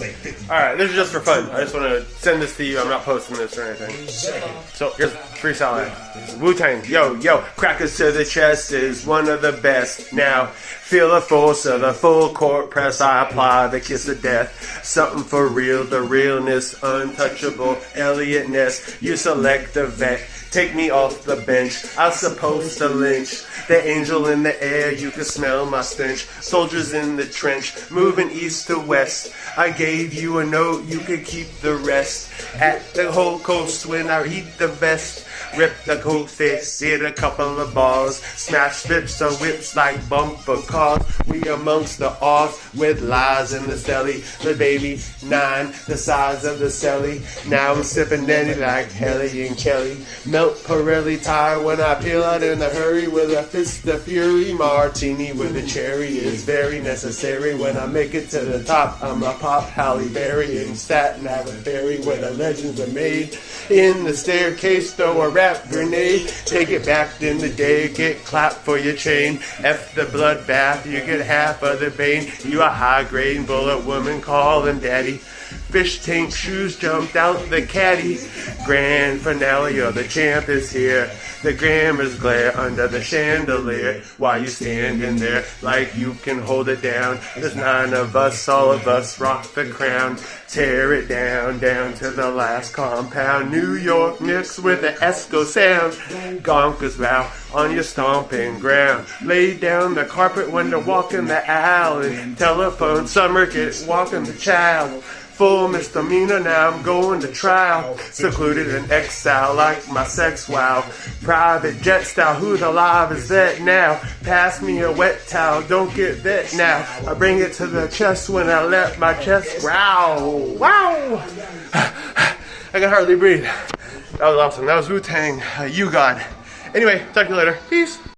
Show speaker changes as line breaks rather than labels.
Alright, this is just for fun. I just want to send this to you. I'm not posting this or anything. So, here's freestyle line. Wu-Tang, yo, yo, crackers to the chest is one of the best. Now, feel the force of the full court press. I apply the kiss of death. Something for real, the realness, untouchable, Elliot Ness. You select the vet. Take me off the bench, I'm supposed to lynch. The angel in the air, you can smell my stench. Soldiers in the trench, moving east to west. I gave you a note, you could keep the rest. At the whole coast when I eat the vest. Rip the coat face, hit a couple of bars. Smash strips of whips like bumper cars. We amongst the odds with lies in the celly. The baby 9, the size of the celly. Now I'm sipping Danny like Helly and Kelly. Melt Pirelli tire when I peel out in a hurry with a fist of fury. Martini with a cherry is very necessary. When I make it to the top, I'm a pop Halle Berry and Staten have a ferry where the legends are made. In the staircase, throw a rap grenade. Take it back in the day, get clapped for your chain. F the bloodbath, you get half of the bane. You a high-grade bullet woman, call him daddy. Fish tank shoes jumped out the caddy. Grand finale, or the champ is here. The grammars glare under the chandelier. While you standing there like you can hold it down. There's 9 of us, all of us rock the crown. Tear it down, down to the last compound. New York Knicks with the Esco sound. Gonkers vow on your stomping ground. Lay down the carpet when they're walking the alley. Telephone summer, get walking the child. Full misdemeanor, now I'm going to trial. Secluded in exile like my sex, wow. Private jet style, who's alive is that now? Pass me a wet towel, don't get that now. I bring it to the chest when I let my chest growl. Wow! I can hardly breathe. That was awesome. That was Wu-Tang. You God. Anyway, talk to you later. Peace.